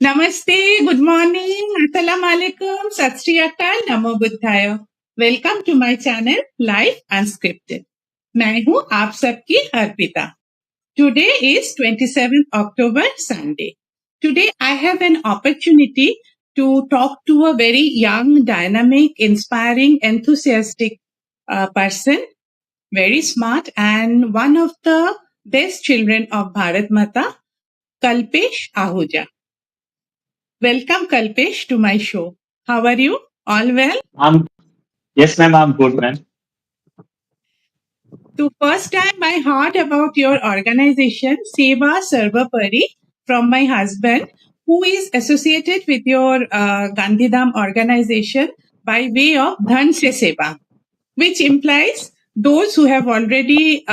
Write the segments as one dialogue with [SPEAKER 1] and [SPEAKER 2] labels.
[SPEAKER 1] नमस्ते, good morning, अस्सलाम वालेकुम, सत श्री अकाल, नमो बुद्धाय। Welcome to my channel life unscripted. मैं हूँ आप सबकी Arpita. Today is 27 October, Sunday. Today I have an opportunity to talk to a very young, dynamic, inspiring, enthusiastic person, very smart, and one of the best children of Bharat Mata, Kalpesh Ahuja. Welcome, Kalpesh, to my show. How are you? All well?
[SPEAKER 2] Yes, ma'am, I'm good, ma'am.
[SPEAKER 1] So, first time I heard about your organization, Seva Sarvopari, from my husband, who is associated with your Gandhidham organization by way of Dhan Se Seva, which implies those who have already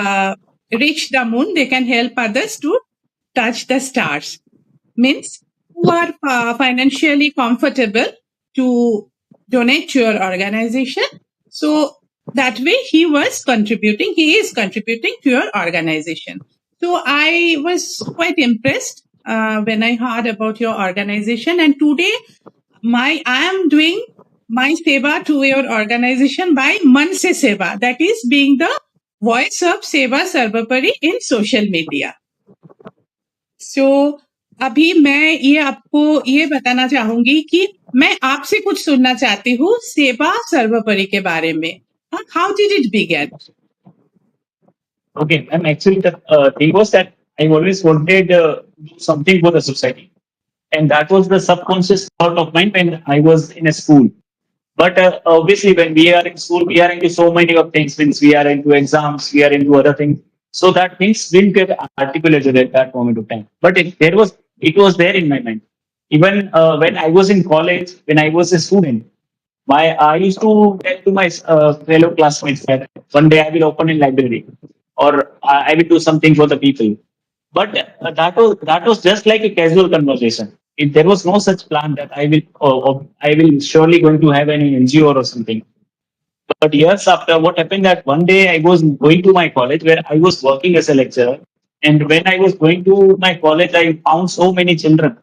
[SPEAKER 1] reached the moon, they can help others to touch the stars. Means who are financially comfortable to donate to your organization. So that way he is contributing to your organization. So I was quite impressed when I heard about your organization, and today I am doing my seva to your organization by Man Se Seva, that is being the voice of Seva Sarvopari in social media. So अभी मैं ये आपको ये बताना चाहूंगी कि मैं आपसे कुछ सुनना चाहती हूँ सेवा सर्वोपरि के बारे में. How did it begin?
[SPEAKER 2] Okay, ma'am. Actually, the thing was that I always wanted do something for the society, and that was the subconscious thought of mine when I was in a school. But obviously, when we are in school, we are into so many of things. Since we are into exams, we are into other things, so that things didn't get articulated at that moment of time. But it was there in my mind. Even when I was in college, when I was a student, I used to tell to my fellow classmates that one day I will open a library or I will do something for the people. But that was just like a casual conversation. There was no such plan that I will surely going to have any NGO or something. But years after, what happened that one day I was going to my college where I was working as a lecturer, and when I was going to my college, I found so many children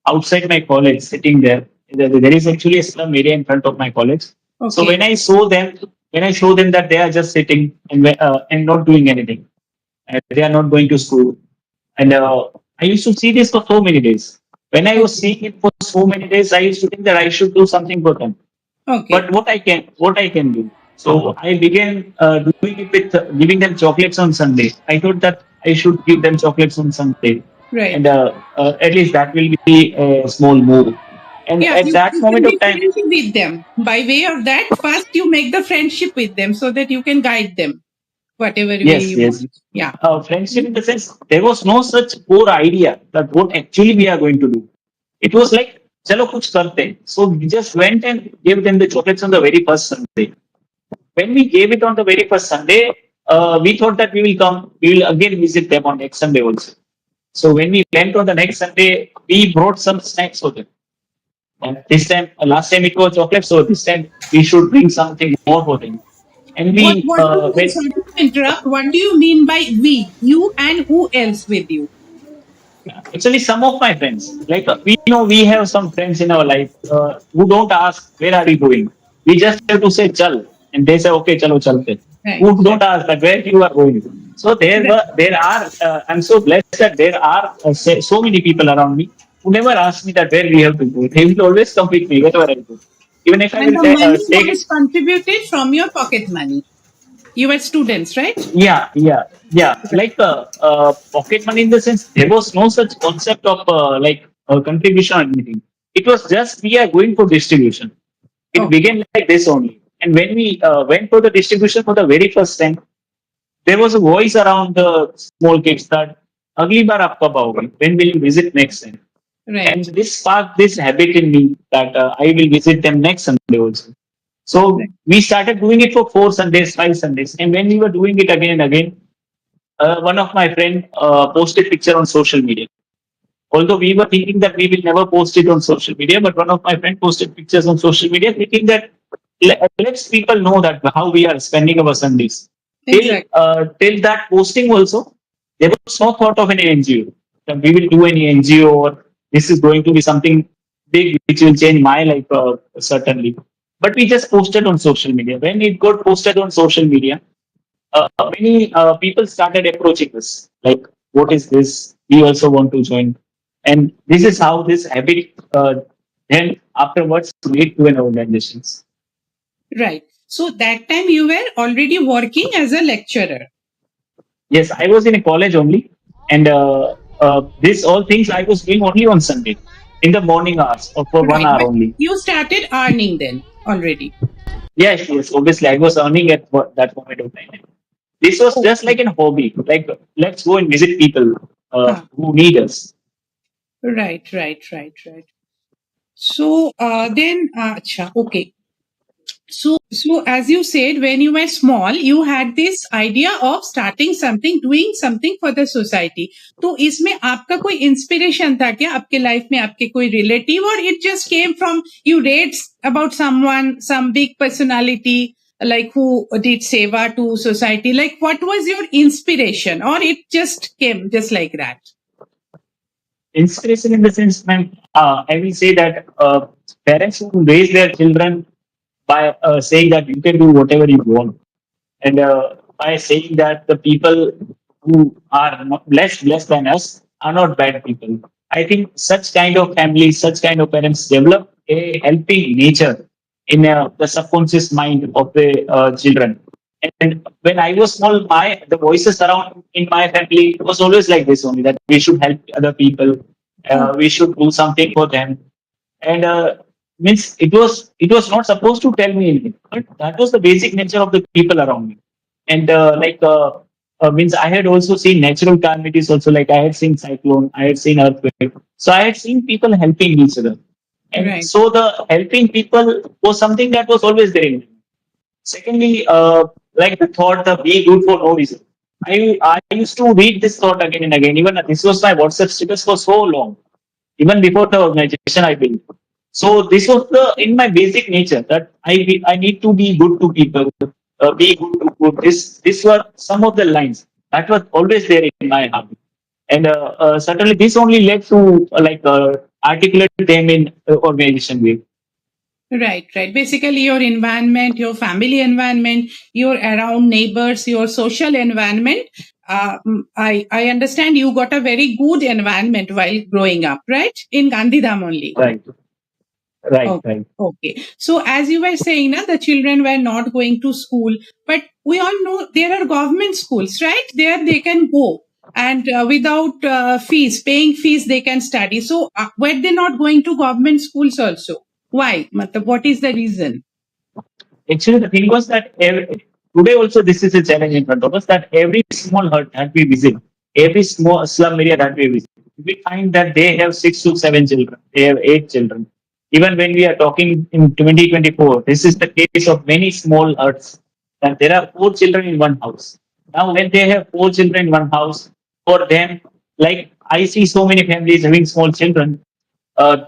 [SPEAKER 2] outside my college sitting there. There is actually a slum area in front of my college. So
[SPEAKER 1] Okay.
[SPEAKER 2] when I show them that they are just sitting and not doing anything, they are not going to school, and I used to see this for so many days. When I was seeing it for so many days, I used to think that I should do something for them.
[SPEAKER 1] Okay.
[SPEAKER 2] But what I can do. So I began doing it with giving them chocolates on Sunday. I thought that I should give them chocolates on Sunday,
[SPEAKER 1] Right.
[SPEAKER 2] and at least that will be a small move. And
[SPEAKER 1] Yeah,
[SPEAKER 2] at that
[SPEAKER 1] you can
[SPEAKER 2] moment
[SPEAKER 1] be
[SPEAKER 2] of time,
[SPEAKER 1] friendly with them. By way of that, first you make the friendship with them so that you can guide them whatever way
[SPEAKER 2] yes,
[SPEAKER 1] you
[SPEAKER 2] yes,
[SPEAKER 1] want. Yeah.
[SPEAKER 2] friendship in the sense there was no such core idea that what actually we are going to do. It was like, chalo kuch karte. So we just went and gave them the chocolates on the very first Sunday. When we gave it on the very first Sunday, we thought that we will again visit them on next Sunday also. So when we went on the next Sunday, we brought some snacks for them. And this time, last time it was chocolate, so this time we should bring something more for them. And
[SPEAKER 1] What do you mean, sorry to interrupt, what do you mean by we? You and who else with you?
[SPEAKER 2] actually some of my friends, like we know we have some friends in our life who don't ask where are you going. We just have to say chal, and they say okay, chalo chalte.
[SPEAKER 1] Right.
[SPEAKER 2] Who don't ask that where you are going. So there are I'm so blessed that there are so many people around me who never ask me that where we have to go. They will always come with me wherever I go. Even if I
[SPEAKER 1] And
[SPEAKER 2] will
[SPEAKER 1] the money
[SPEAKER 2] take
[SPEAKER 1] was contributed from your pocket money. You were students, right?
[SPEAKER 2] yeah. Like pocket money in the sense there was no such concept of contribution or anything. It was just we are going for distribution. It
[SPEAKER 1] Okay.
[SPEAKER 2] began like this only. And when we went for the distribution for the very first time, there was a voice around the small kids that "Agli बार आप कब आओगे? When will you visit next time?"
[SPEAKER 1] Right.
[SPEAKER 2] And this sparked this habit in me that I will visit them next Sunday also. So
[SPEAKER 1] Right.
[SPEAKER 2] we started doing it for 4 Sundays, 5 Sundays, and when we were doing it again and again, one of my friend posted picture on social media. Although we were thinking that we will never post it on social media, but one of my friend posted pictures on social media, thinking that let's people know that how we are spending our Sundays.
[SPEAKER 1] Exactly.
[SPEAKER 2] Till that posting also, there was no thought of any NGO that we will do any NGO or this is going to be something big which will change my life, certainly. But we just posted on social media. When it got posted on social media, many people started approaching us like, what is this? We also want to join. And this is how this habit then afterwards lead to an organization.
[SPEAKER 1] Right. So that time you were already working as a lecturer.
[SPEAKER 2] Yes, I was in a college only, and this all things I was doing only on Sunday in the morning hours or for one
[SPEAKER 1] Right.
[SPEAKER 2] hour
[SPEAKER 1] But
[SPEAKER 2] only.
[SPEAKER 1] you started earning then already.
[SPEAKER 2] Yes, yes, obviously I was earning at that moment of time. This was just
[SPEAKER 1] Okay.
[SPEAKER 2] like a hobby, like let's go and visit people
[SPEAKER 1] Huh.
[SPEAKER 2] who need us.
[SPEAKER 1] Right, right, right, right. So then, acha, okay. So as you said, when you were small, you had this idea of starting something, doing something for the society. तो इसमें आपका कोई inspiration था क्या आपके life में आपके कोई रिलेटिव और it just came from you read about someone, some big personality like who did seva to society? Like what was your inspiration or it just came just like that?
[SPEAKER 2] Inspiration in the sense, ma'am, I will say that parents who raise their children by saying that you can do whatever you want, and by saying that the people who are not less blessed than us are not bad people. I think such kind of families, such kind of parents develop a helping nature in the subconscious mind of the children. And when I was small, my the voices around in my family was always like this only, that we should help other people,
[SPEAKER 1] Oh,
[SPEAKER 2] we should do something for them, and means it was not supposed to tell me anything, but that was the basic nature of the people around me. And means I had also seen natural calamities also, like I had seen cyclone, I had seen earthquake, so I had seen people helping each other, and
[SPEAKER 1] right.
[SPEAKER 2] so the helping people was something that was always there in me. Secondly, like the thought of be good for no reason. I used to read this thought again and again. Even this was my WhatsApp status for so long, even before the organization I built. So this was the in my basic nature that I need to be good to people, be good to good. This were some of the lines that were always there in my heart, and certainly this only led to articulate them in organization way.
[SPEAKER 1] Right, right. Basically, your environment, your family environment, your around neighbors, your social environment. I understand you got a very good environment while growing up, right? In Gandhidham only.
[SPEAKER 2] Right, right,
[SPEAKER 1] Oh,
[SPEAKER 2] right.
[SPEAKER 1] okay. So as you were saying, na, the children were not going to school, but we all know there are government schools, right? There they can go and without fees, paying fees, they can study. So were they not going to government schools also? Why? Matlab, what is the reason?
[SPEAKER 2] Actually, the thing was that today also this is a challenge in front of us, that every small hut that we visit, every small slum area that we visit, we find that they have 6 to 7 children, they have 8 children. Even when we are talking in 2024, this is the case of many small huts, that there are 4 children in one house. Now, when they have 4 children in one house, for them, like I see so many families having small children,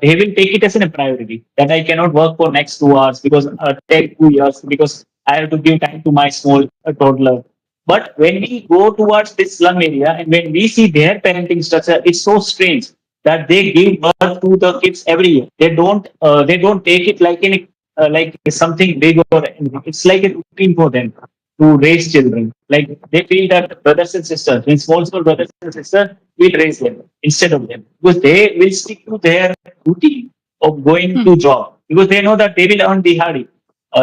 [SPEAKER 2] they will take it as a priority that I cannot work for next 2 hours because take 2 years because I have to give time to my small toddler. But when we go towards this slum area and when we see their parenting structure, it's so strange that they give birth to the kids every year. They don't take it like in like something big or anything. It's like a routine for them to raise children. Like they feel that brothers and sisters, when small brothers and sisters, will raise them instead of them because they will stick to their routine of going
[SPEAKER 1] Hmm.
[SPEAKER 2] to job because they know that they will earn dihari,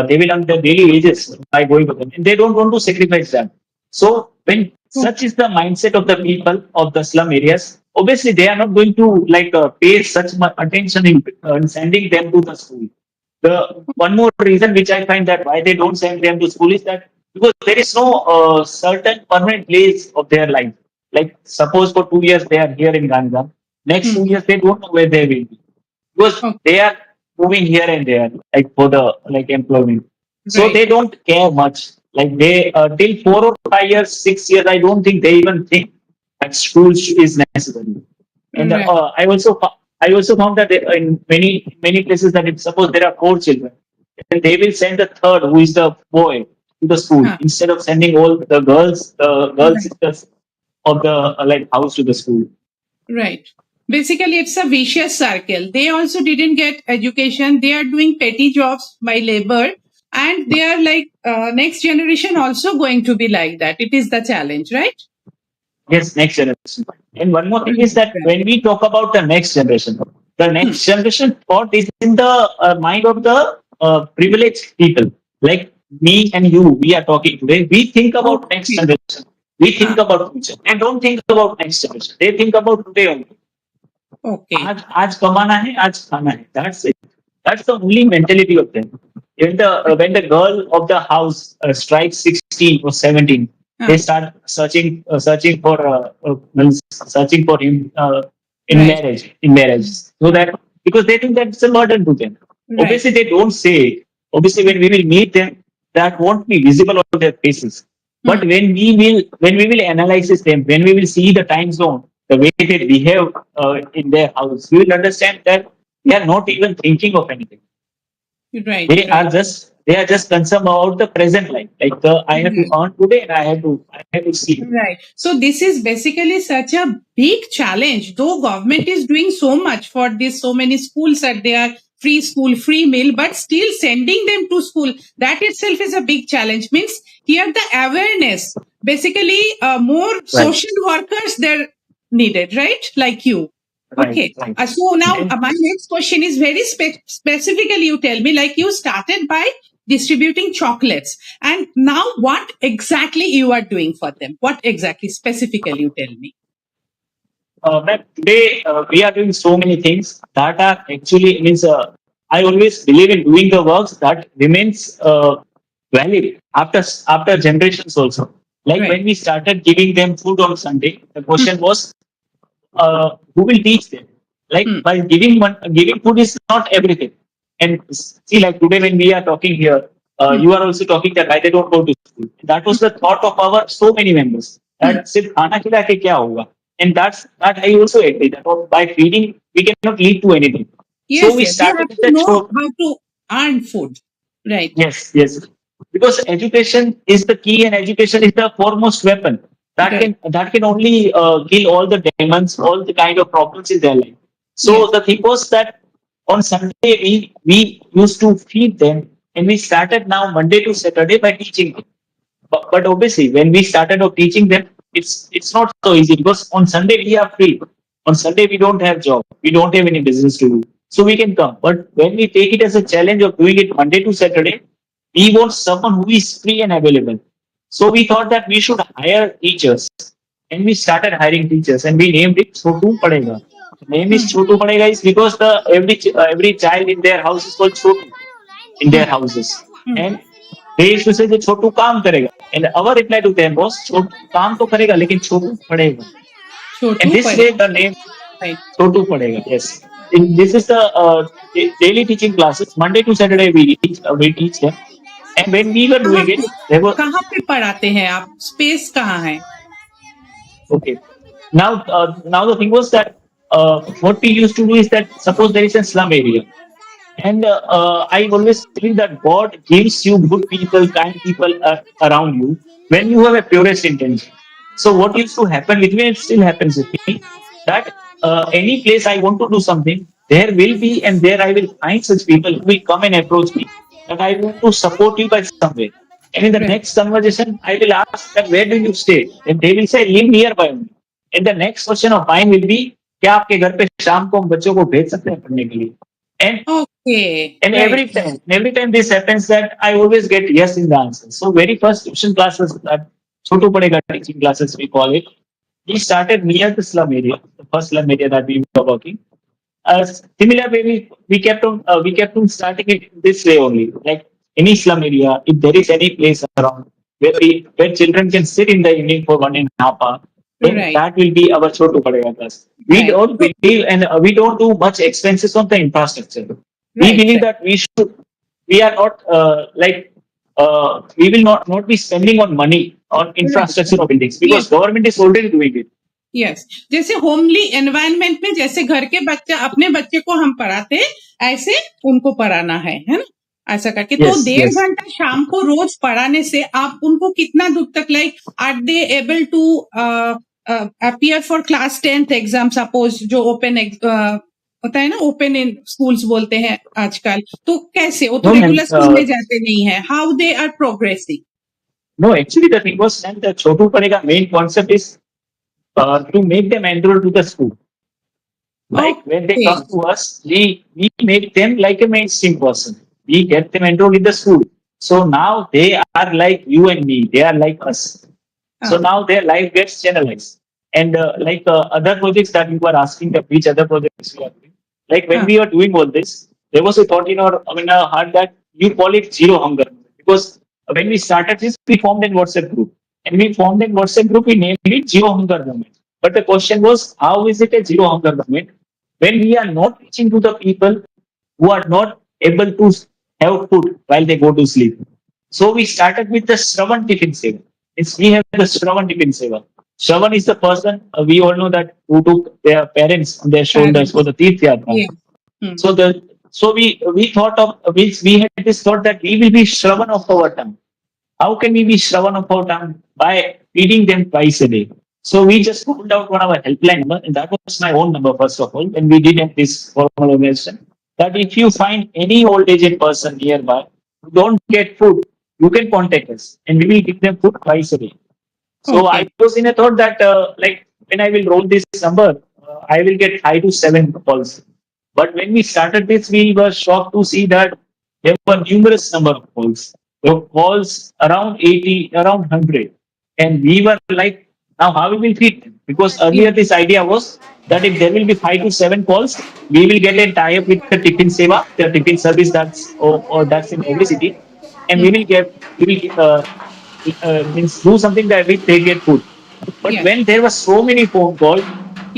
[SPEAKER 2] they will earn their daily wages by going to them, and they don't want to sacrifice that. So when
[SPEAKER 1] Oh,
[SPEAKER 2] such is the mindset of the people of the slum areas, obviously they are not going to pay such much attention in sending them to the school. The one more reason which I find that why they don't send them to school is that because there is no certain permanent place of their life. Like suppose for 2 years they are here in Ganga, next
[SPEAKER 1] hmm.
[SPEAKER 2] 2 years they don't know where they will be because
[SPEAKER 1] Oh,
[SPEAKER 2] they are moving here and there, like for the employment. So
[SPEAKER 1] right,
[SPEAKER 2] they don't care much. Like they till 4 or 5 years, 6 years, I don't think they even think that school is necessary. And
[SPEAKER 1] right.
[SPEAKER 2] I also found that in many places that if suppose there are 4 children, then they will send the third, who is the boy, to the school
[SPEAKER 1] Huh,
[SPEAKER 2] instead of sending all the girl
[SPEAKER 1] right,
[SPEAKER 2] sisters of the house to the school.
[SPEAKER 1] right. Basically, it's a vicious circle. They also didn't get education. They are doing petty jobs by labor. And they are like, next generation also going to be like that. It is the challenge, right?
[SPEAKER 2] Yes, next generation. And one more thing is that when we talk about the next generation thought is in the mind of the privileged people. Like me and you, we are talking today. We think about next
[SPEAKER 1] Okay.
[SPEAKER 2] generation. We think about future and don't think about next generation. They think about today only.
[SPEAKER 1] Okay.
[SPEAKER 2] आज कमाना है, आज खाना है. That's it. That's the only mentality of them. When the girl of the house strikes 16 or 17, they start searching for him
[SPEAKER 1] Right.
[SPEAKER 2] in marriage, so that because they think that it's a burden to them.
[SPEAKER 1] Right.
[SPEAKER 2] Obviously, they don't say it. Obviously, when we will meet them, that won't be visible on their faces. But when we will analyze them, when we will see the time zone, the way they behave in their house, we will understand that they are not even thinking of anything.
[SPEAKER 1] Right.
[SPEAKER 2] They are just concerned about the present life. Like I have to earn today and I have to see.
[SPEAKER 1] Right. So this is basically such a big challenge. Though government is doing so much for this, so many schools are there, free school, free meal, but still sending them to school, that itself is a big challenge. Means here the awareness, basically more social workers they're needed, right? Like you. Okay.
[SPEAKER 2] Right.
[SPEAKER 1] So now my next question is very specifically, you tell me, like you started by distributing chocolates, and now what exactly you are doing for them? What exactly specifically, you tell me?
[SPEAKER 2] Ma'am, today we are doing so many things that are actually means. I always believe in doing the works that remains valid after generations also. Like
[SPEAKER 1] Right.
[SPEAKER 2] when we started giving them food on Sunday, the question was who will teach them? Like by giving food is not everything. And see, like today when we are talking here, you are also talking that why they don't go to school. That was the thought of our so many members. That सिर्फ खाना खिला के क्या होगा? And that I also agree that by feeding we cannot lead to anything.
[SPEAKER 1] Yes,
[SPEAKER 2] So we
[SPEAKER 1] yes. You
[SPEAKER 2] started
[SPEAKER 1] have
[SPEAKER 2] with
[SPEAKER 1] to
[SPEAKER 2] the
[SPEAKER 1] know how to earn food. Right.
[SPEAKER 2] Yes. Because education is the key, and education is the foremost weapon
[SPEAKER 1] Right.
[SPEAKER 2] that can only kill all the demons, all the kind of problems in their life. So
[SPEAKER 1] Yes.
[SPEAKER 2] the thing was that on Sunday we used to feed them, and we started now Monday to Saturday by teaching them. But obviously, when we started of teaching them, it's not so easy because on Sunday we are free. On Sunday we don't have job, we don't have any business to do, so we can come. But when we take it as a challenge of doing it Monday to Saturday, we want someone who is free and available. So we thought that we should hire teachers, and we started hiring teachers, and we named it Chotu Padega. The name is Chotu Padega is because the every child in their house is called Chotu in their houses, and they used to say that छोटू काम करेगा, and our reply to them was छोटू काम तो करेगा लेकिन छोटू पढ़ेगा. And
[SPEAKER 1] Chotu
[SPEAKER 2] this
[SPEAKER 1] Pare.
[SPEAKER 2] way the name
[SPEAKER 1] Right.
[SPEAKER 2] छोटू पढ़ेगा. Yes. This is the daily teaching classes. Monday to Saturday we teach them. And when we were
[SPEAKER 1] कहाँ
[SPEAKER 2] doing it,
[SPEAKER 1] पे
[SPEAKER 2] they were
[SPEAKER 1] कहाँ पे पढ़ाते हैं आप? स्पेस कहाँ है?
[SPEAKER 2] okay. Now the thing was that what we used to do is that suppose there is a slum area. And I always believe that God gives you good people, kind people around you when you have a purest intention. So what used to happen with me, it still happens with me, that any place I want to do something, there will be and there I will find such people who will come and approach me that I want to support you by some way. And in the
[SPEAKER 1] Right.
[SPEAKER 2] next conversation, I will ask that where do you stay? And they will say live nearby only. And the next question of mine will be क्या आपके घर पे शाम को हम बच्चों को भेज सकते हैं पढ़ने के लिए? And
[SPEAKER 1] Okay.
[SPEAKER 2] and
[SPEAKER 1] Right.
[SPEAKER 2] every time this happens, that I always get yes in the answer. So very first tuition classes, that Chotu Padega teaching classes we call it, we started near the slum area, the first slum area that we were working. Similar way, we kept on starting it this way only. Like any slum area, if there is any place around where children can sit in the evening for 1.5 hours, then
[SPEAKER 1] Right.
[SPEAKER 2] that will be our Chotu Padega class. We
[SPEAKER 1] Right.
[SPEAKER 2] don't believe and we don't do much expenses on the infrastructure. We
[SPEAKER 1] Right.
[SPEAKER 2] believe
[SPEAKER 1] Right.
[SPEAKER 2] that we are not we will not be spending on money on infrastructure
[SPEAKER 1] Right.
[SPEAKER 2] of buildings because
[SPEAKER 1] Yes.
[SPEAKER 2] government is already doing it.
[SPEAKER 1] Yes जैसे homely environment में जैसे घर के बच्चे अपने बच्चे को हम पढ़ाते हैं ऐसे उनको पढ़ाना है ना ऐसा करके तो
[SPEAKER 2] Yes,
[SPEAKER 1] 1.5 घंटा शाम को रोज पढ़ाने से आप उनको कितना दूर तक like are they able to appear for class 10th exam, suppose जो open होता है ना, open in schools बोलते हैं आजकल, तो कैसे वो तो
[SPEAKER 2] No, ma'am.
[SPEAKER 1] रेगुलर स्कूल में जाते नहीं है, how they are progressing?
[SPEAKER 2] No, actually, the thing was, and the Chotu Parega main concept is to make them enroll to the school. Like when they
[SPEAKER 1] Okay.
[SPEAKER 2] come to us, we make them like a mainstream person. We get them enrolled in the school. So now they are like you and me. They are like us. So now their life gets channelized. And other projects that you were asking, that which other projects we are doing. Like when we were doing all this, there was a thought in our heart that you call it zero hunger, because when we started this, we formed a WhatsApp group, and we formed a WhatsApp group. We named it Zero Hunger Movement. But the question was, how is it a zero hunger movement when we are not reaching to the people who are not able to have food while they go to sleep? So we started with the Shravan Tiffin Seva. It's, we have the Shravan Tiffin Seva. Shravan is the person, we all know that, who took their parents on their shoulders for
[SPEAKER 1] Parents.
[SPEAKER 2] the Tirth Yatra.
[SPEAKER 1] Yeah.
[SPEAKER 2] So we thought of, we had this thought that we will be Shravan of our tongue. How can we be Shravan of our tongue? By feeding them twice a day. So we just pulled out one of our helpline number, and that was my own number first of all. And we did have this formal organization that if you find any old aged person nearby who don't get food, you can contact us, and we will give them food twice a day. So
[SPEAKER 1] Okay.
[SPEAKER 2] I was in a thought that like when I will roll this number, I will get 5 to 7 calls. But when we started this, we were shocked to see that there were numerous number of calls. There were calls around 80, around 100. And we were like, now how we will feed them? Because
[SPEAKER 1] Yeah.
[SPEAKER 2] earlier this idea was that if there will be 5 to 7 calls, we will get a tie-up with the tiffin seva, the tiffin service that's or that's in every city, and
[SPEAKER 1] Hmm.
[SPEAKER 2] we will means do something that we they get food. But
[SPEAKER 1] Yeah.
[SPEAKER 2] when there were so many phone calls,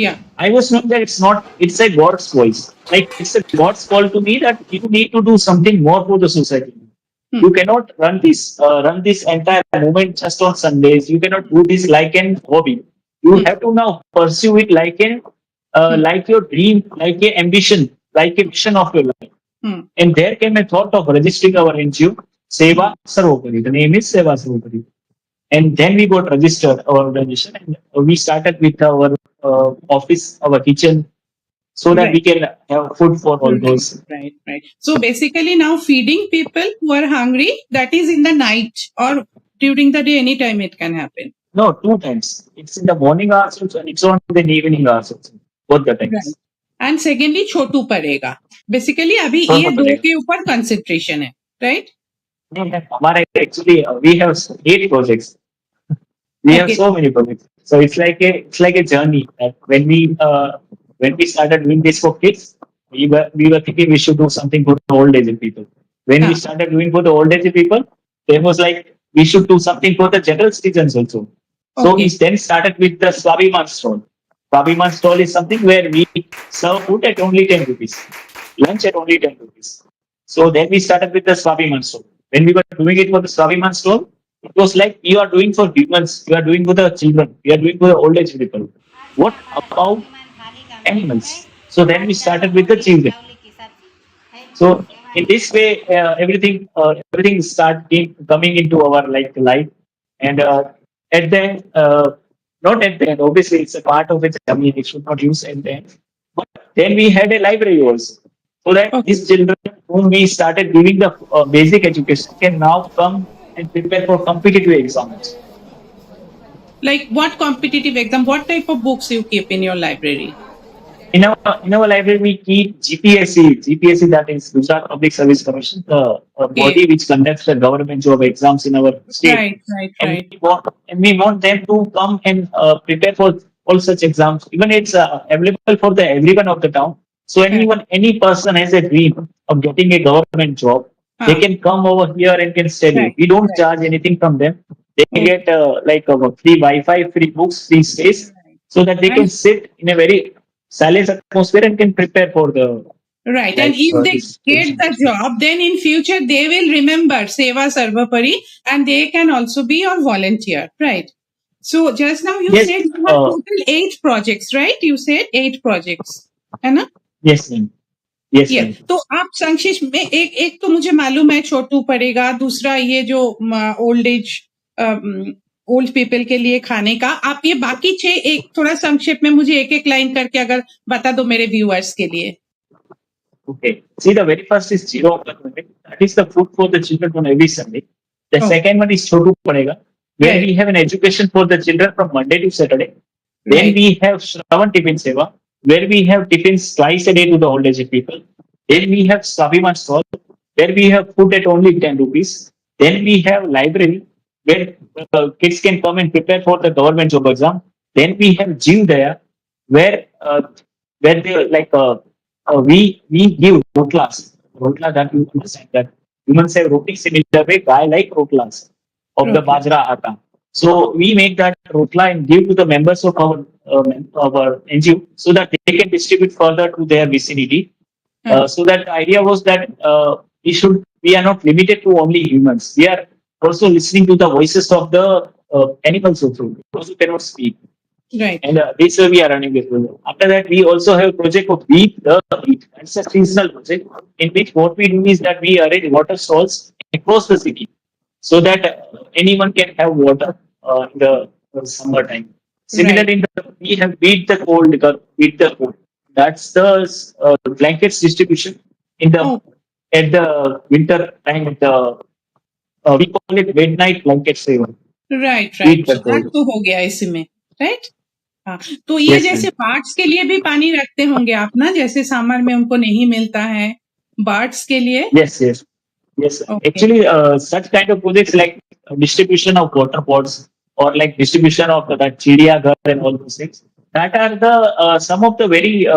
[SPEAKER 1] Yeah.
[SPEAKER 2] I was knowing that it's not, it's a God's voice. Like it's a God's call to me that you need to do something more for the society.
[SPEAKER 1] Hmm.
[SPEAKER 2] You cannot run this entire movement just on Sundays. You cannot do this like an hobby. You
[SPEAKER 1] Hmm.
[SPEAKER 2] have to now pursue it
[SPEAKER 1] Hmm.
[SPEAKER 2] like your dream, like a ambition, like a vision of your life.
[SPEAKER 1] Hmm.
[SPEAKER 2] And there came a thought of registering our NGO,
[SPEAKER 1] Hmm.
[SPEAKER 2] Seva Sarvopari. The name is Seva Sarvopari. And then we got registered our organization, and we started with our office, our kitchen, so that we
[SPEAKER 1] Right.
[SPEAKER 2] can have food for all
[SPEAKER 1] Right.
[SPEAKER 2] those.
[SPEAKER 1] Right. Right. So basically, now feeding people who are hungry, that is in the night or during the day, anytime it can happen.
[SPEAKER 2] No, 2 times. It's in the morning hours also, and it's on the evening hours also. Both the
[SPEAKER 1] Right.
[SPEAKER 2] times.
[SPEAKER 1] And secondly, छोटू पड़ेगा. Basically, अभी ये
[SPEAKER 2] Both the
[SPEAKER 1] दो
[SPEAKER 2] times.
[SPEAKER 1] के ऊपर concentration है, right?
[SPEAKER 2] हमारा actually we have 8 projects. We have
[SPEAKER 1] Okay.
[SPEAKER 2] so many projects. So it's like a journey. That when we started doing this for kids, we were thinking we should do something for the old age people. When we
[SPEAKER 1] हाँ.
[SPEAKER 2] started doing for the old age people, there was like we should do something for the general citizens also. So we
[SPEAKER 1] Okay.
[SPEAKER 2] then started with the Swabiman stall. Swabiman stall is something where we serve food at only 10 rupees, lunch at only 10 rupees. So then we started with the Swabiman stall. When we were doing it for the Swabiman stall, it was like you are doing for humans, you are doing for the children, you are doing for the old age people. What about animals? So then we started with the children. So in this way, everything coming into our like life, and at the end, not at the end. Obviously, it's a part of it. I mean, it should not use at the end. But then we had a library also, so that
[SPEAKER 1] Okay.
[SPEAKER 2] these children whom we started giving the basic education can now come and prepare for competitive exams.
[SPEAKER 1] Like what competitive exam? What type of books you keep in your library?
[SPEAKER 2] In our library, we keep GPSC, that is Gujarat Public Service Commission, the
[SPEAKER 1] Okay.
[SPEAKER 2] body which conducts the government job exams in our state.
[SPEAKER 1] Right. Right.
[SPEAKER 2] And
[SPEAKER 1] Right.
[SPEAKER 2] we want them to come and prepare for all such exams. Even it's available for the everyone of the town. So
[SPEAKER 1] Correct.
[SPEAKER 2] any person has a dream of getting a government job, they
[SPEAKER 1] हाँ.
[SPEAKER 2] can come over here and can study.
[SPEAKER 1] Right.
[SPEAKER 2] We don't
[SPEAKER 1] Right.
[SPEAKER 2] charge anything from them. They
[SPEAKER 1] Okay.
[SPEAKER 2] get free Wi-Fi, free books, free space,
[SPEAKER 1] Right.
[SPEAKER 2] so that they can
[SPEAKER 1] And
[SPEAKER 2] sit in a very silent atmosphere and can prepare for the
[SPEAKER 1] right. And if they
[SPEAKER 2] this
[SPEAKER 1] get the
[SPEAKER 2] examination.
[SPEAKER 1] job, then in future they will remember Seva Sarvopari and they can also be your volunteer. Right. So just now you
[SPEAKER 2] Yes,
[SPEAKER 1] said you have total 8 projects, right? You said 8 projects. है ना?
[SPEAKER 2] yes, ma'am. Yes,
[SPEAKER 1] ये
[SPEAKER 2] ma'am.
[SPEAKER 1] तो आप संक्षिप्त में एक एक तो मुझे मालूम है छोटू पड़ेगा, दूसरा ये जो ओल्ड एज ओल्ड पीपल के लिए खाने का। आप ये बाकी 6 एक थोड़ा संक्षेप में मुझे एक-एक लाइन करके अगर बता दो मेरे व्यूअर्स के लिए।
[SPEAKER 2] Okay. See, the very first is zero hunger project. That is the food for the children on every Sunday. The
[SPEAKER 1] Oh,
[SPEAKER 2] second one is Chotu Padega, where
[SPEAKER 1] right,
[SPEAKER 2] we have an education for the children from Monday to Saturday. Then
[SPEAKER 1] right.
[SPEAKER 2] we have Shravan Tiffin Seva, where we have tiffins twice a day to the old age people. Then we have Sabiman Stall, where we have food at only 10 rupees. Then we have library, where kids can come and prepare for the government job exam. Then we have Jeev Daya, where they like we give rotlas. Rotla that you understand that humans have roti similar way, guy like rotlas of the
[SPEAKER 1] Okay.
[SPEAKER 2] bajra atta. So we make that rotla and give to the members of our NGO so that they can distribute further to their vicinity. So that the idea was that we are not limited to only humans. We are also listening to the voices of the animals also, those who cannot speak.
[SPEAKER 1] Right.
[SPEAKER 2] And this way we are running this project. After that, we also have a project of Beat the Beat. That's a seasonal project in which what we do is that we arrange water stalls across the city so that anyone can have water in the summertime.
[SPEAKER 1] Right.
[SPEAKER 2] Similarly, we have Beat the Cold. That's the blankets distribution in the
[SPEAKER 1] Oh,
[SPEAKER 2] at the winter time. We call it midnight blanket saver.
[SPEAKER 1] Right,
[SPEAKER 2] Beat
[SPEAKER 1] right.
[SPEAKER 2] the
[SPEAKER 1] हाँ,
[SPEAKER 2] cold.
[SPEAKER 1] तो हो गया इसमें, right? हाँ, तो ये
[SPEAKER 2] Yes,
[SPEAKER 1] जैसे
[SPEAKER 2] ma'am.
[SPEAKER 1] Birds के लिए भी पानी रखते होंगे आप ना, जैसे समर में उनको नहीं मिलता है, बर्ड्स के लिए?
[SPEAKER 2] Yes, yes. Yes,
[SPEAKER 1] okay,
[SPEAKER 2] actually, such kind of projects like distribution of water pots or like distribution of that chidiya ghar and all those things. That are the some of the very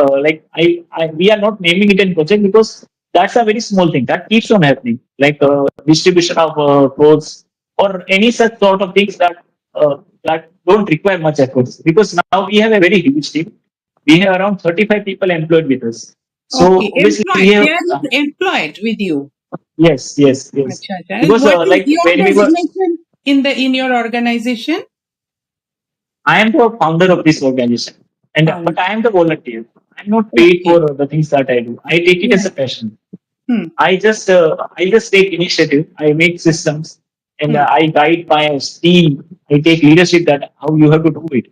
[SPEAKER 2] we are not naming it in project because that's a very small thing that keeps on happening. Like distribution of clothes or any such sort of things that don't require much efforts because now we have a very huge team. We have around 35 people employed with us.
[SPEAKER 1] Okay,
[SPEAKER 2] So obviously we
[SPEAKER 1] employed,
[SPEAKER 2] have
[SPEAKER 1] they are employed with you.
[SPEAKER 2] yes, yes, yes.
[SPEAKER 1] अच्छा, अच्छा। And
[SPEAKER 2] Because
[SPEAKER 1] what is
[SPEAKER 2] like
[SPEAKER 1] your
[SPEAKER 2] when we were,
[SPEAKER 1] designation in your organisation?
[SPEAKER 2] I am the founder of this organization, and but I am the volunteer. I'm not paid
[SPEAKER 1] okay,
[SPEAKER 2] for the things that I do. I take it as a
[SPEAKER 1] right.
[SPEAKER 2] passion.
[SPEAKER 1] Hmm,
[SPEAKER 2] I just take initiative. I make systems, and
[SPEAKER 1] hmm,
[SPEAKER 2] I guide my team. I take leadership that how you have to do it.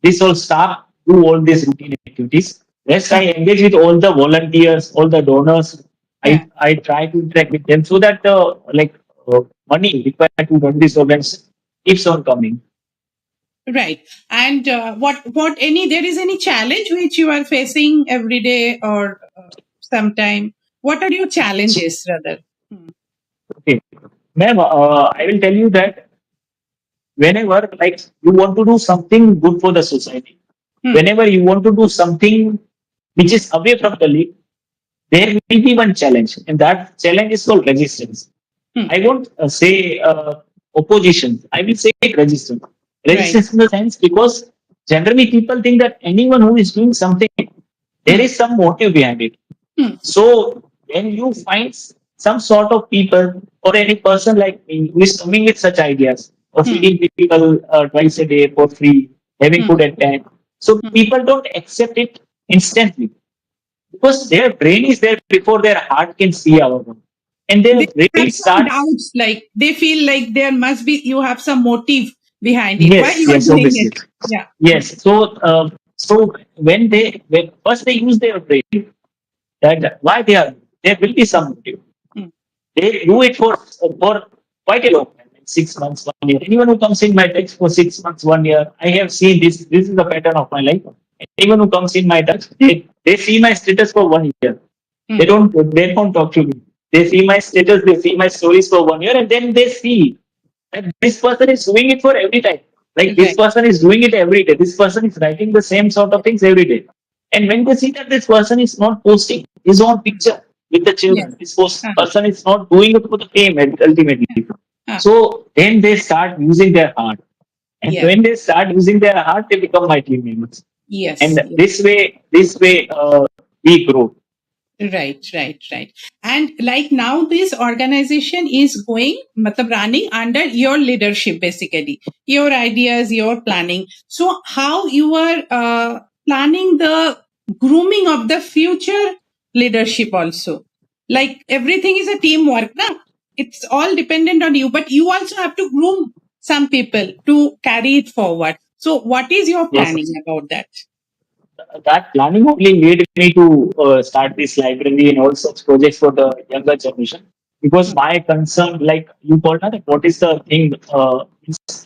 [SPEAKER 2] This all staff do all these routine activities. Rest
[SPEAKER 1] हाँ,
[SPEAKER 2] I engage with all the volunteers, all the donors.
[SPEAKER 1] हाँ,
[SPEAKER 2] I try to interact with them so that money required to run this organization keeps on coming.
[SPEAKER 1] right. And what any there is any challenge which you are facing every day or sometime? What are your challenges rather? Hmm.
[SPEAKER 2] Okay, ma'am, I will tell you that whenever like you want to do something good for the society,
[SPEAKER 1] Hmm.
[SPEAKER 2] whenever you want to do something which is away from the league, there will be one challenge, and that challenge is called resistance.
[SPEAKER 1] Hmm.
[SPEAKER 2] I won't say opposition. I will say resistance.
[SPEAKER 1] Right.
[SPEAKER 2] Resistance in the sense because generally people think that anyone who is doing something, there
[SPEAKER 1] Hmm.
[SPEAKER 2] is some motive behind it.
[SPEAKER 1] Hmm.
[SPEAKER 2] So when you find some sort of people or any person like me who is coming with such ideas of
[SPEAKER 1] Hmm.
[SPEAKER 2] feeding people twice a day for free, having
[SPEAKER 1] Hmm.
[SPEAKER 2] food at time, so
[SPEAKER 1] Hmm.
[SPEAKER 2] people don't accept it instantly because their brain is there before their heart can see our work. And their
[SPEAKER 1] They have
[SPEAKER 2] brain
[SPEAKER 1] some
[SPEAKER 2] starts,
[SPEAKER 1] doubts, like they feel like there must be you have some motive behind it. Why
[SPEAKER 2] yes,
[SPEAKER 1] you are
[SPEAKER 2] yes,
[SPEAKER 1] doing it?
[SPEAKER 2] obviously.
[SPEAKER 1] Yeah.
[SPEAKER 2] Yes. So when first they use their brain, that why there will be some motive.
[SPEAKER 1] Hmm.
[SPEAKER 2] They do it for quite a long time, like 6 months, 1 year. Anyone who comes in my text for 6 months, 1 year, I have seen this. This is the pattern of my life. Anyone who comes in my touch, they see my status for 1 year.
[SPEAKER 1] Hmm.
[SPEAKER 2] They don't talk to me. They see my status, they see my stories for 1 year, and then they see that this person is doing it for every time. Like this
[SPEAKER 1] Right.
[SPEAKER 2] person is doing it every day. This person is writing the same sort of things every day. And when they see that this person is not posting his own picture with the
[SPEAKER 1] Yes.
[SPEAKER 2] children, this
[SPEAKER 1] Huh.
[SPEAKER 2] person is not doing it for the fame ultimately.
[SPEAKER 1] Huh.
[SPEAKER 2] So then they start using their heart. And
[SPEAKER 1] Yes.
[SPEAKER 2] when they start using their heart, they become my team members.
[SPEAKER 1] Yes.
[SPEAKER 2] And
[SPEAKER 1] Yes.
[SPEAKER 2] this way, we grow.
[SPEAKER 1] Right, right, right. And like now this organization is going, matlab running under your leadership basically, your ideas, your planning. So how you are planning the grooming of the future leadership also? Like everything is a teamwork, na? It's all dependent on you, but you also have to groom some people to carry it forward. So, what is your
[SPEAKER 2] Yes,
[SPEAKER 1] planning about that?
[SPEAKER 2] that planning only made me to start this library and all such projects for the younger generation. Because
[SPEAKER 1] Hmm.
[SPEAKER 2] my concern, like you called out, what is the thing?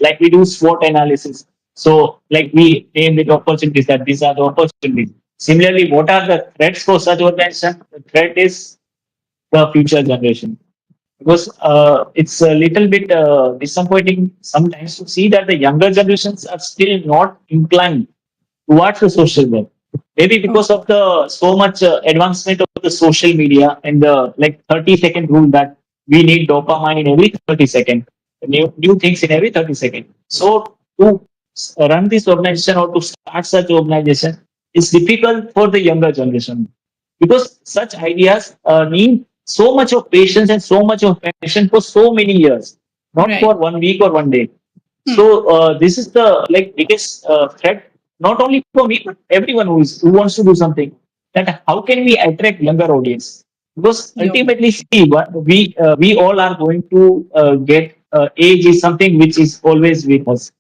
[SPEAKER 2] Like we do SWOT analysis. So, like we name the opportunities that these are the opportunities. Similarly, what are the threats for such organization? The threat is the future generation. Because it's a little bit disappointing sometimes to see that the younger generations are still not inclined towards the social web. Maybe because
[SPEAKER 1] Okay.
[SPEAKER 2] of the so much advancement of the social media and the like 30-second rule that we need dopamine in every 30 seconds, new things in every 30 seconds. So to run this organization or to start such organization is difficult for the younger generation because such ideas need so much of patience and so much of passion for so many years, not
[SPEAKER 1] Right.
[SPEAKER 2] for 1 week or 1 day.
[SPEAKER 1] Hmm.
[SPEAKER 2] So this is the like biggest threat, not only for me but everyone who wants to do something. That how can we attract younger audience? Because
[SPEAKER 1] You're
[SPEAKER 2] ultimately, see, we all are going to get age is something which is always with us.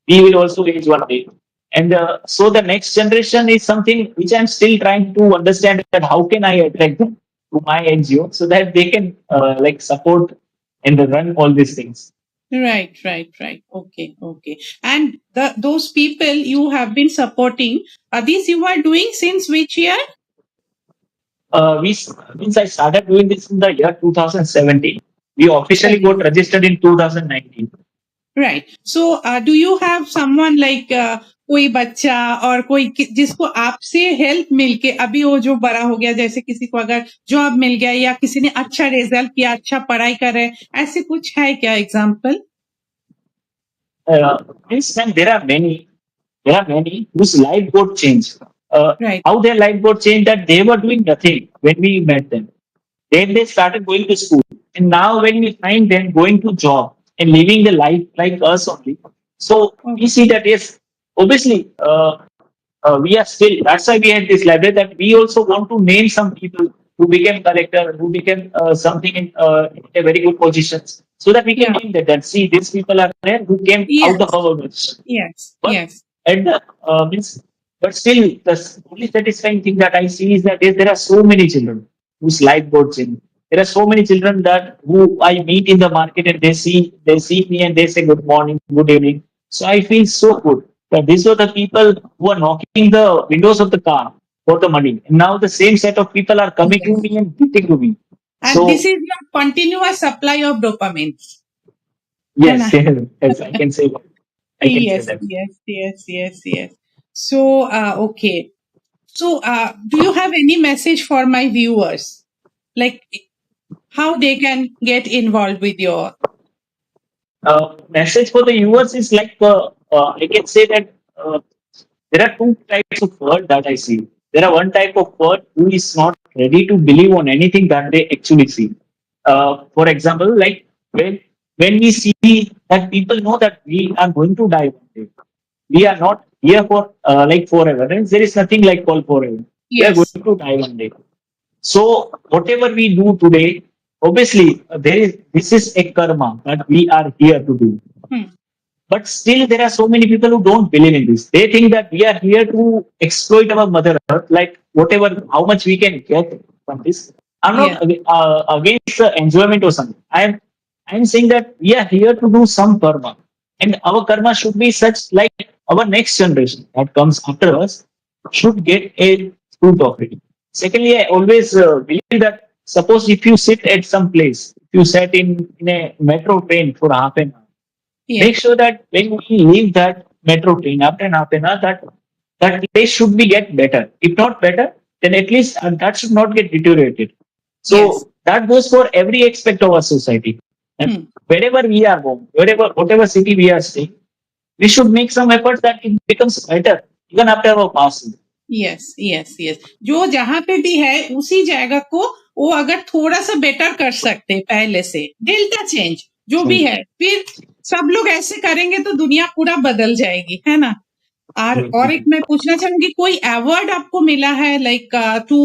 [SPEAKER 2] We will also age one day, and so the next generation is something which I'm still trying to understand that how can I attract them to my NGO so that they can like support and run all these things.
[SPEAKER 1] right, right, right. Okay, okay. And those people you have been supporting, are these you are doing since which year?
[SPEAKER 2] Since I started doing this in the year 2017, we officially got
[SPEAKER 1] 17.
[SPEAKER 2] registered in 2019.
[SPEAKER 1] Right so do you have someone like कोई बच्चा और कोई जिसको आपसे help मिलके अभी वो जो बड़ा हो गया जैसे किसी को अगर जॉब मिल गया या किसी ने अच्छा रिजल्ट किया अच्छा पढ़ाई कर रहे ऐसे कुछ है क्या example
[SPEAKER 2] Yes, and there are many whose life got changed.
[SPEAKER 1] Right
[SPEAKER 2] How their life got changed that they were doing nothing when we met them. Then they started going to school. And now when we find them going to job and living the life like us only, so we see that yes, obviously we are still. That's why we had this library that we also want to name some people who became collector, who became something in a very good positions, so that we can
[SPEAKER 1] या
[SPEAKER 2] name that. That see, these people are there who came out of
[SPEAKER 1] yes
[SPEAKER 2] our midst.
[SPEAKER 1] Yes
[SPEAKER 2] But
[SPEAKER 1] yes
[SPEAKER 2] at the means, but still, only satisfying thing that I see is that yes, there are so many children whose life got changed. There are so many children that who I meet in the market and they see me and they say good morning, good evening. So I feel so good that these are the people who are knocking the windows of the car for the money. And now the same set of people are coming to
[SPEAKER 1] yes
[SPEAKER 2] me and giving to me.
[SPEAKER 1] And this
[SPEAKER 2] So
[SPEAKER 1] is your continuous supply of dopamine है ना
[SPEAKER 2] yes, yes, I can say that. I can say
[SPEAKER 1] yes
[SPEAKER 2] that.
[SPEAKER 1] yes yes yes yes so okay. So, do you have any message for my viewers? Like how they can get involved with your.
[SPEAKER 2] Message for the viewers is like I can say that there are two types of word that I see. There are one type of word who is not ready to believe on anything that they actually see. For example, like when we see that people know that we are going to die one day, we are not here for like forever. There is nothing like called forever. We are
[SPEAKER 1] Yes.
[SPEAKER 2] going to die one day. So whatever we do today, obviously there is this is a karma that we are here to do.
[SPEAKER 1] Hmm.
[SPEAKER 2] But still, there are so many people who don't believe in this. They think that we are here to exploit our mother earth, like whatever, how much we can get from this. I'm
[SPEAKER 1] Yeah.
[SPEAKER 2] not against the enjoyment or something. I'm saying that we are here to do some karma, and our karma should be such like our next generation that comes after us should get a fruit of it. Secondly, I always believe that suppose if you sit at some place, if you sat in a metro train for half an hour,
[SPEAKER 1] Yeah.
[SPEAKER 2] make sure that when we leave that metro train after an half an hour, that place should be get better. If not better, then at least that should not get deteriorated.
[SPEAKER 1] Yes.
[SPEAKER 2] So that goes for every aspect of our society. And
[SPEAKER 1] Hmm.
[SPEAKER 2] wherever we are going, wherever whatever city we are staying, we should make some efforts that it becomes better even after our passing.
[SPEAKER 1] Yes yes yes जो जहां पे भी है उसी जगह को वो अगर थोड़ा सा बेटर कर सकते पहले से डेल्टा चेंज जो भी
[SPEAKER 2] So,
[SPEAKER 1] है फिर सब लोग ऐसे करेंगे तो दुनिया पूरा बदल जाएगी है ना और एक मैं पूछना चाहूंगी, कोई अवार्ड आपको मिला है like to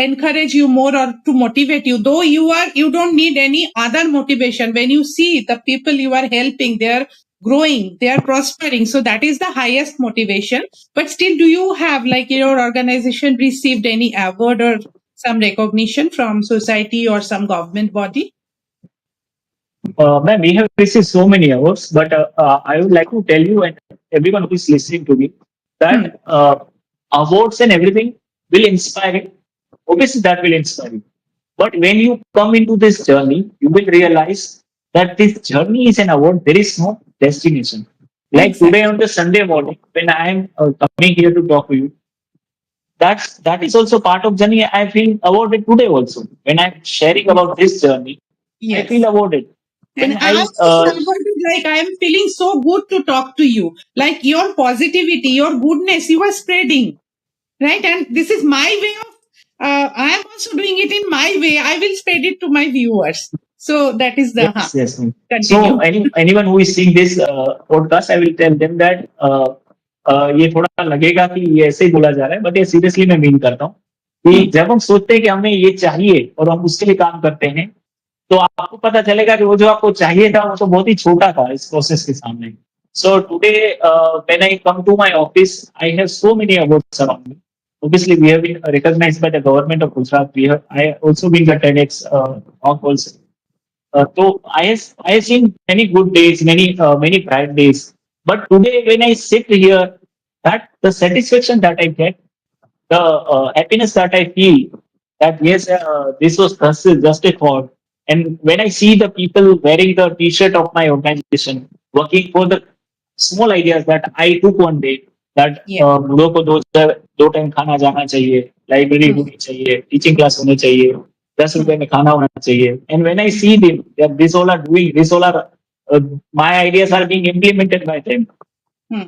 [SPEAKER 1] encourage you more or to motivate you, though you don't need any other motivation, when you see the people you are helping, they are growing, they are prospering, so that is the highest motivation. But still, do you have, like, your organization received any award or some recognition from society or some government body?
[SPEAKER 2] Ma'am, we have received so many awards, but I would like to tell you and everyone who is listening to me
[SPEAKER 1] Hmm.
[SPEAKER 2] that awards and everything will inspire you. Obviously, that will inspire you. But when you come into this journey, you will realize that this journey is an award. There is no destination. Like today
[SPEAKER 1] Exactly.
[SPEAKER 2] on the Sunday morning, when I am coming here to talk to you, that is also part of journey. I feel awarded today also. When I'm sharing
[SPEAKER 1] Yes.
[SPEAKER 2] about this journey, I feel
[SPEAKER 1] Yes.
[SPEAKER 2] awarded.
[SPEAKER 1] And
[SPEAKER 2] When
[SPEAKER 1] I
[SPEAKER 2] I
[SPEAKER 1] also forwarded, like, I am feeling so good to talk to you. Like, your positivity, your goodness, you are spreading, right? And this is my way of, I am also doing it in my way. I will spread it to my viewers. So that is the,
[SPEAKER 2] yes, yes. Ma'am. So
[SPEAKER 1] continue.
[SPEAKER 2] anyone who is seeing this podcast, I will tell them that ये थोड़ा लगेगा कि ये ऐसे ही बोला जा रहा है, बट ये सीरियसली मैं मीन करता हूँ कि
[SPEAKER 1] Hmm.
[SPEAKER 2] जब हम सोचते हैं कि हमें ये चाहिए और हम उसके लिए काम करते हैं, तो आपको पता चलेगा कि वो जो आपको चाहिए था वो तो बहुत ही छोटा था इस प्रोसेस के सामने. So today, when I come to my office, I have so many awards around me. Obviously, we have been recognized by the government of Gujarat. I also been the TEDx talk also. So I have seen many good days, many bad days. But today, when I sit here, that the satisfaction that I get, the happiness that I feel, that yes, this was just a thought. And when I see the people wearing the T-shirt of my organization, working for the small ideas that I took one day, that
[SPEAKER 1] Yeah.
[SPEAKER 2] बूढ़ों को दो time खाना जाना चाहिए, library
[SPEAKER 1] Hmm.
[SPEAKER 2] होनी चाहिए, teaching class होनी चाहिए, 10 रुपए में खाना होना चाहिए. And when I see them, that this all are doing, this all are my ideas are being implemented by them.
[SPEAKER 1] Hmm.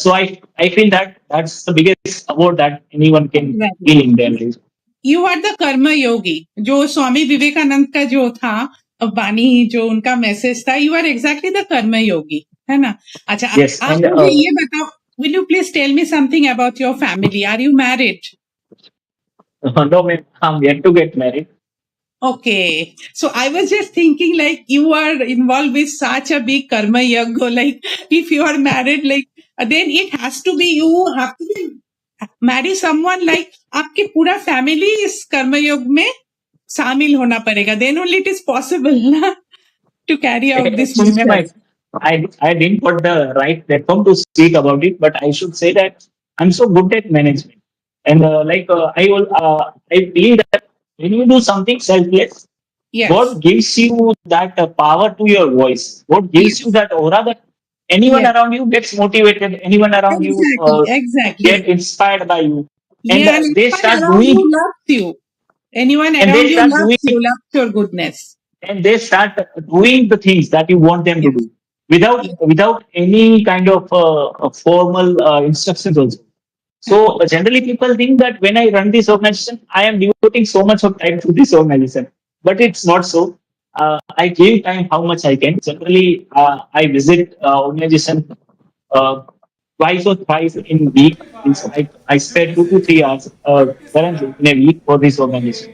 [SPEAKER 2] So I feel that that's the biggest award that anyone can
[SPEAKER 1] Exactly.
[SPEAKER 2] feel in their life.
[SPEAKER 1] You are the karma yogi, जो स्वामी विवेकानंद का जो था वाणी, जो उनका message था, you are exactly the karma योगी, है ना? अच्छा,
[SPEAKER 2] Yes,
[SPEAKER 1] आप
[SPEAKER 2] and
[SPEAKER 1] मुझे ये बताओ, will you please tell me something about your family? Are you married?
[SPEAKER 2] no, man, I'm yet to get married.
[SPEAKER 1] Okay, so I was just thinking, like, you are involved with such a big karma yoga. Like, if you are married, like, then it has to be, you have to be marry someone, like, आपके पूरा family इस कर्म योग में शामिल होना पड़ेगा, then only it is possible ना, to carry out this
[SPEAKER 2] Actually, ma'am,
[SPEAKER 1] mission.
[SPEAKER 2] I didn't got the right platform to speak about it, but I should say that I'm so good at management, and I believe that when you do something selfless,
[SPEAKER 1] Yes,
[SPEAKER 2] God gives you that power to your voice. God gives you
[SPEAKER 1] yes,
[SPEAKER 2] that aura that anyone
[SPEAKER 1] yes,
[SPEAKER 2] around you gets motivated, anyone around you
[SPEAKER 1] exactly, exactly.
[SPEAKER 2] get inspired by you, and
[SPEAKER 1] Yeah, and
[SPEAKER 2] they
[SPEAKER 1] anyone
[SPEAKER 2] start
[SPEAKER 1] around you
[SPEAKER 2] doing,
[SPEAKER 1] loves you. Anyone
[SPEAKER 2] and they
[SPEAKER 1] around you
[SPEAKER 2] start
[SPEAKER 1] loves
[SPEAKER 2] doing
[SPEAKER 1] you, loves your goodness.
[SPEAKER 2] and they start doing the things that you want them to
[SPEAKER 1] Yes,
[SPEAKER 2] do without
[SPEAKER 1] yes,
[SPEAKER 2] any kind of formal instructions also. So generally people think that when I run this organization I am devoting so much of time to this organization, but it's not so. I give time how much I can. Generally I visit organization uh, twice or thrice in a week. Means I spend 2 to 3 hours currently in a week for this organization.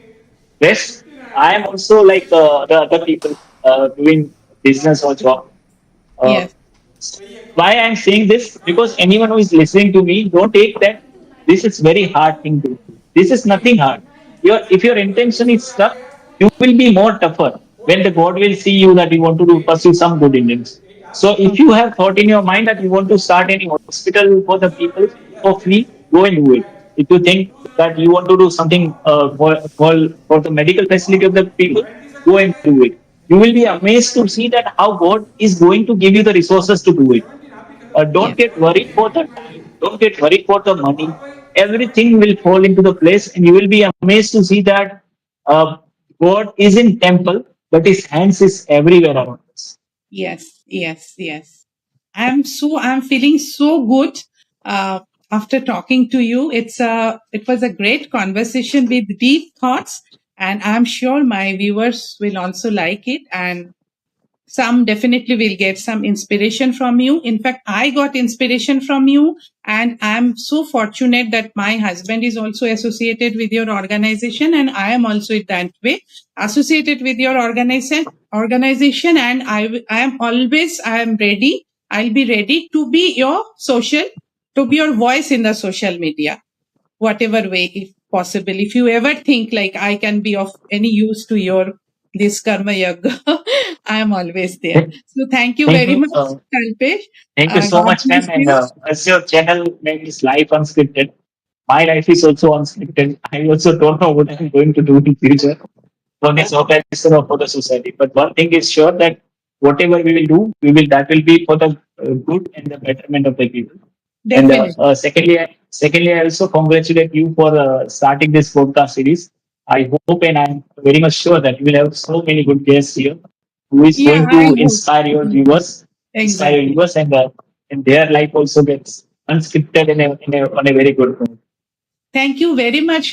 [SPEAKER 2] Yes, I am also like the other people doing business or job. Uh,
[SPEAKER 1] yes,
[SPEAKER 2] why I'm saying this? Because anyone who is listening to me, don't take that this is very hard thing to do. This is nothing hard. If your intention is stuck, you will be more tougher when the God will see you that you want to do pursue some good intents. So if you have thought in your mind that you want to start any hospital for the people for free, go and do it. If you think that you want to do something for the medical facility of the people, go and do it. You will be amazed to see that how God is going to give you the resources to do it. Don't
[SPEAKER 1] yes,
[SPEAKER 2] get worried for the time. Don't get worried for the money. Everything will fall into the place, and you will be amazed to see that uh, God is in temple, but His hands is everywhere around us.
[SPEAKER 1] yes, yes, yes. I'm feeling so good uh, after talking to you. It was a great conversation with deep thoughts, and I'm sure my viewers will also like it. And some definitely will get some inspiration from you. In fact, I got inspiration from you, and I'm so fortunate that my husband is also associated with your organization, and I am also in that way associated with your organization. And I am ready. I'll be ready to be to be your voice in the social media, whatever way, if possible. If you ever think like I can be of any use to your this karma yoga, I am always there. So thank you
[SPEAKER 2] Thank
[SPEAKER 1] very
[SPEAKER 2] you.
[SPEAKER 1] much, Kalpesh.
[SPEAKER 2] Thank you so
[SPEAKER 1] God
[SPEAKER 2] much, ma'am.
[SPEAKER 1] bless
[SPEAKER 2] And
[SPEAKER 1] you.
[SPEAKER 2] as your channel name is Life Unscripted, my life is also unscripted. I also don't know what I'm going to do in future for this organization or for the society. But one thing is sure that whatever we will do, we will that will be for the good and the betterment of the people. And
[SPEAKER 1] Definitely.
[SPEAKER 2] secondly, I also congratulate you for starting this podcast series. I hope and I'm very much sure that you will have so many good guests here who is
[SPEAKER 1] Yeah,
[SPEAKER 2] going
[SPEAKER 1] I
[SPEAKER 2] to
[SPEAKER 1] hope.
[SPEAKER 2] inspire your
[SPEAKER 1] Exactly.
[SPEAKER 2] viewers, and their life also gets unscripted on a very good note.
[SPEAKER 1] Thank you very much.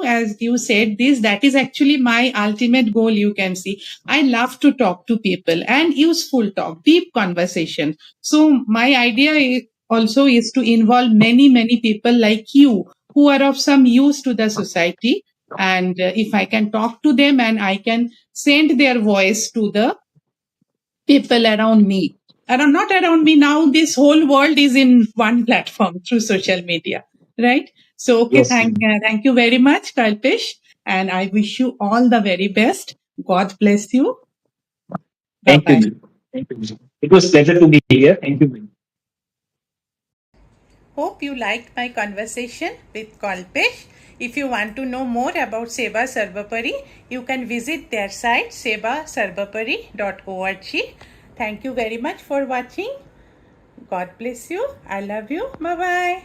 [SPEAKER 1] As you said this, that is actually my ultimate goal. You can see, I love to talk to people and useful talk, deep conversation. So my idea also is to involve many people like you who are of some use to the society. And if I can talk to them and I can send their voice to the people around me, not around me now, this whole world is in one platform through social media, right? So okay,
[SPEAKER 2] Yes, ma'am.
[SPEAKER 1] thank you very much, Kalpesh, and I wish you all the very best. God bless you. Bye
[SPEAKER 2] Thank you,
[SPEAKER 1] bye.
[SPEAKER 2] ma'am. Thank you, ma'am. It was pleasure to be here. Thank you, ma'am.
[SPEAKER 1] Hope you liked my conversation with Kalpesh. If you want to know more about Seva Sarvopari, you can visit their site sevasarvopari.org. Thank you very much for watching. God bless you. I love you. Bye bye.